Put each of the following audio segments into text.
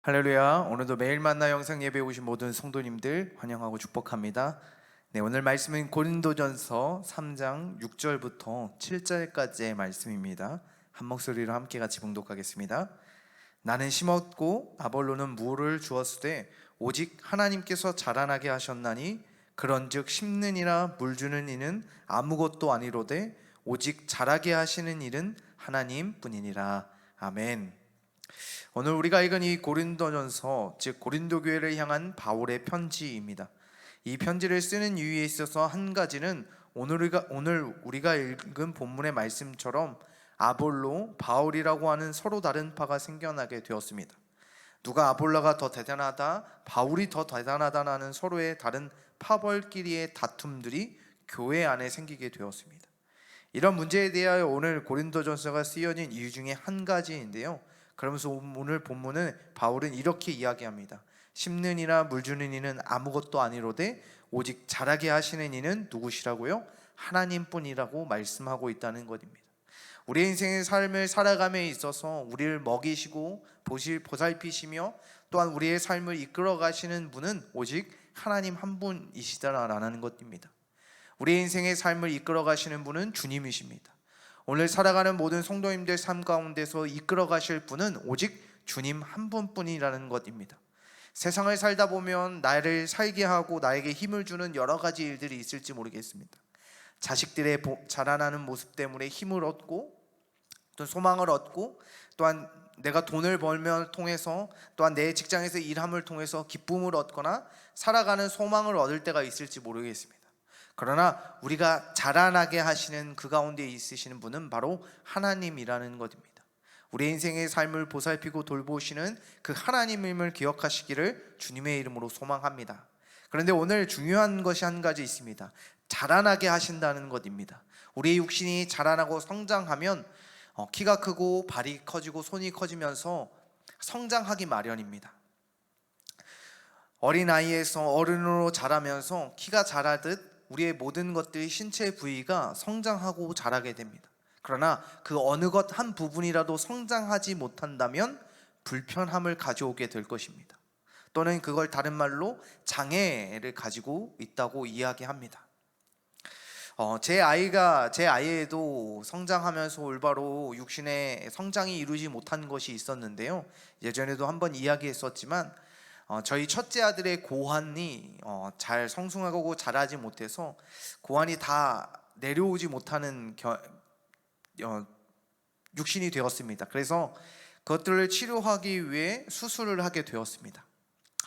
할렐루야. 오늘도 매일 만나 영상 예배 오신 모든 성도님들 환영하고 축복합니다. 네, 오늘 말씀은 고린도전서 3장 6절부터 7절까지의 말씀입니다. 한 목소리로 함께 같이 봉독하겠습니다. 나는 심었고 아볼로는 물을 주었으되 오직 하나님께서 자라나게 하셨나니 그런즉 심는 이나 물 주는 이는 아무것도 아니로되 오직 자라게 하시는 일은 하나님뿐이니라. 아멘. 오늘 우리가 읽은 이 고린도전서, 즉 고린도 교회를 향한 바울의 편지입니다. 이 편지를 쓰는 이유에 있어서 한 가지는 오늘 우리가 읽은 본문의 말씀처럼 아볼로, 바울이라고 하는 서로 다른 파가 생겨나게 되었습니다. 누가 아볼로가 더 대단하다, 바울이 더 대단하다라는 서로의 다른 파벌끼리의 다툼들이 교회 안에 생기게 되었습니다. 이런 문제에 대하여 오늘 고린도전서가 쓰여진 이유 중에 한 가지인데요. 그러면서 오늘 본문은 바울은 이렇게 이야기합니다. 심는 이나 물 주는 이는 아무것도 아니로되 오직 자라게 하시는 이는 누구시라고요? 하나님뿐이라고 말씀하고 있다는 것입니다. 우리 인생의 삶을 살아감에 있어서 우리를 먹이시고 보살피시며 또한 우리의 삶을 이끌어 가시는 분은 오직 하나님 한 분이시다라는 것입니다. 우리 인생의 삶을 이끌어 가시는 분은 주님이십니다. 오늘 살아가는 모든 성도님들 삶 가운데서 이끌어 가실 분은 오직 주님 한 분뿐이라는 것입니다. 세상을 살다 보면 나를 살게 하고 나에게 힘을 주는 여러 가지 일들이 있을지 모르겠습니다. 자식들의 자라나는 모습 때문에 힘을 얻고 또 소망을 얻고 또한 내가 돈을 벌면 통해서 또한 내 직장에서 일함을 통해서 기쁨을 얻거나 살아가는 소망을 얻을 때가 있을지 모르겠습니다. 그러나 우리가 자라나게 하시는 그 가운데 있으시는 분은 바로 하나님이라는 것입니다. 우리 인생의 삶을 보살피고 돌보시는 그 하나님임을 기억하시기를 주님의 이름으로 소망합니다. 그런데 오늘 중요한 것이 한 가지 있습니다. 자라나게 하신다는 것입니다. 우리의 육신이 자라나고 성장하면 키가 크고 발이 커지고 손이 커지면서 성장하기 마련입니다. 어린아이에서 어른으로 자라면서 키가 자라듯 우리의 모든 것들이 신체 부위가 성장하고 자라게 됩니다. 그러나 그 어느 것 한 부분이라도 성장하지 못한다면 불편함을 가져오게 될 것입니다. 또는 그걸 다른 말로 장애를 가지고 있다고 이야기합니다. 제 아이에도 성장하면서 올바로 육신의 성장이 이루지 못한 것이 있었는데요. 예전에도 한번 이야기했었지만 저희 첫째 아들의 고환이 잘 성숙하고 자라지 못해서 고환이 다 내려오지 못하는 육신이 되었습니다. 그래서 그것들을 치료하기 위해 수술을 하게 되었습니다.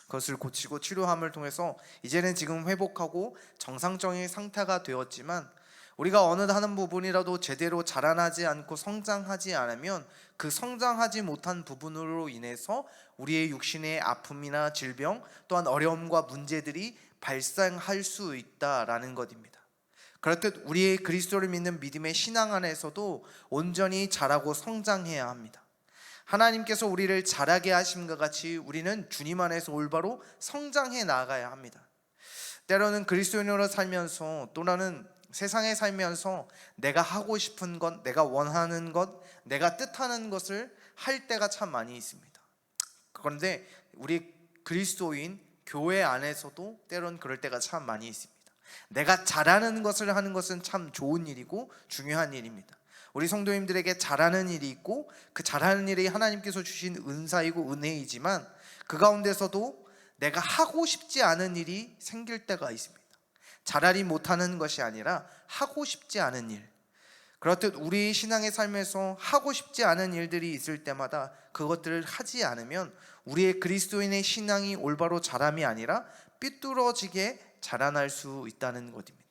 그것을 고치고 치료함을 통해서 이제는 지금 회복하고 정상적인 상태가 되었지만 우리가 어느 한 부분이라도 제대로 자라나지 않고 성장하지 않으면 그 성장하지 못한 부분으로 인해서 우리의 육신의 아픔이나 질병 또한 어려움과 문제들이 발생할 수 있다라는 것입니다. 그렇듯 우리의 그리스도를 믿는 믿음의 신앙 안에서도 온전히 자라고 성장해야 합니다. 하나님께서 우리를 자라게 하심과 같이 우리는 주님 안에서 올바로 성장해 나가야 합니다. 때로는 그리스도인으로 살면서 또는 세상에 살면서 내가 하고 싶은 것, 내가 원하는 것, 내가 뜻하는 것을 할 때가 참 많이 있습니다. 그런데 우리 그리스도인 교회 안에서도 때로는 그럴 때가 참 많이 있습니다. 내가 잘하는 것을 하는 것은 참 좋은 일이고 중요한 일입니다. 우리 성도님들에게 잘하는 일이 있고 그 잘하는 일이 하나님께서 주신 은사이고 은혜이지만 그 가운데서도 내가 하고 싶지 않은 일이 생길 때가 있습니다. 잘하리 못하는 것이 아니라 하고 싶지 않은 일. 그렇듯 우리 신앙의 삶에서 하고 싶지 않은 일들이 있을 때마다 그것들을 하지 않으면 우리의 그리스도인의 신앙이 올바로 자람이 아니라 삐뚤어지게 자라날 수 있다는 것입니다.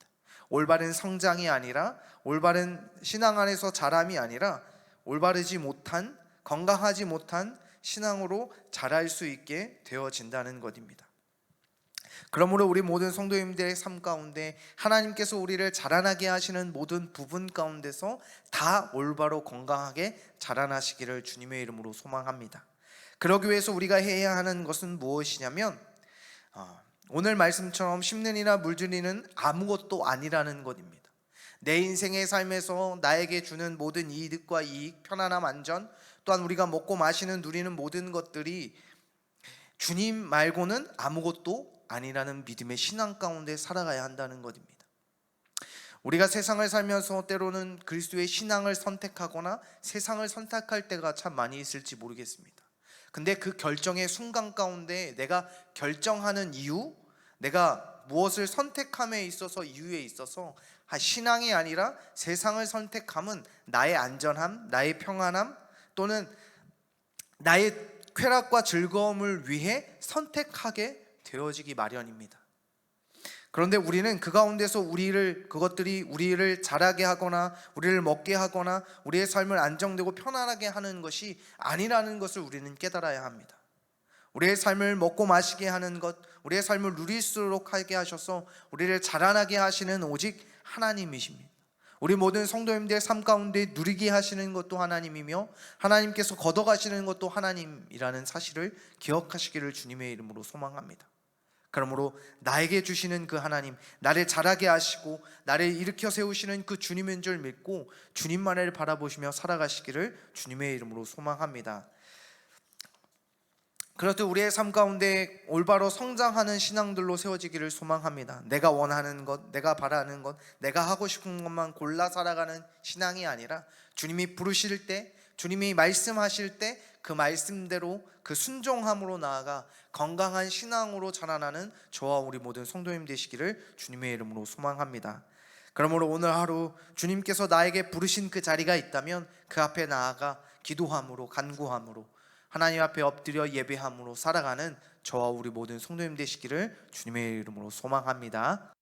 올바른 성장이 아니라 올바른 신앙 안에서 자람이 아니라 올바르지 못한 건강하지 못한 신앙으로 자랄 수 있게 되어진다는 것입니다. 그러므로 우리 모든 성도님들의 삶 가운데 하나님께서 우리를 자라나게 하시는 모든 부분 가운데서 다 올바로 건강하게 자라나시기를 주님의 이름으로 소망합니다. 그러기 위해서 우리가 해야 하는 것은 무엇이냐면 오늘 말씀처럼 심는 이나 물 주는 이는 아무것도 아니라는 것입니다. 내 인생의 삶에서 나에게 주는 모든 이득과 이익, 편안함, 안전 또한 우리가 먹고 마시는 누리는 모든 것들이 주님 말고는 아무것도 아니라는 믿음의 신앙 가운데 살아가야 한다는 것입니다. 우리가 세상을 살면서 때로는 그리스도의 신앙을 선택하거나 세상을 선택할 때가 참 많이 있을지 모르겠습니다. 근데 그 결정의 순간 가운데 내가 결정하는 이유, 내가 무엇을 선택함에 있어서 이유에 있어서 신앙이 아니라 세상을 선택함은 나의 안전함, 나의 평안함 또는 나의 쾌락과 즐거움을 위해 선택하게 되어지기 마련입니다. 그런데 우리는 그 가운데서 그것들이 우리를 자라게 하거나 우리를 먹게 하거나 우리의 삶을 안정되고 편안하게 하는 것이 아니라는 것을 우리는 깨달아야 합니다. 우리의 삶을 먹고 마시게 하는 것, 우리의 삶을 누릴수록 하게 하셔서 우리를 자라나게 하시는 오직 하나님이십니다. 우리 모든 성도님들의 삶 가운데 누리게 하시는 것도 하나님이며 하나님께서 걷어가시는 것도 하나님이라는 사실을 기억하시기를 주님의 이름으로 소망합니다. 그러므로 나에게 주시는 그 하나님, 나를 자라게 하시고 나를 일으켜 세우시는 그 주님인 줄 믿고 주님만을 바라보시며 살아가시기를 주님의 이름으로 소망합니다. 그렇듯 우리의 삶 가운데 올바로 성장하는 신앙들로 세워지기를 소망합니다. 내가 원하는 것, 내가 바라는 것, 내가 하고 싶은 것만 골라 살아가는 신앙이 아니라 주님이 부르실 때, 주님이 말씀하실 때 그 말씀대로 그 순종함으로 나아가 건강한 신앙으로 자라나는 저와 우리 모든 성도님 되시기를 주님의 이름으로 소망합니다. 그러므로 오늘 하루 주님께서 나에게 부르신 그 자리가 있다면 그 앞에 나아가 기도함으로, 간구함으로, 하나님 앞에 엎드려 예배함으로 살아가는 저와 우리 모든 성도님 되시기를 주님의 이름으로 소망합니다.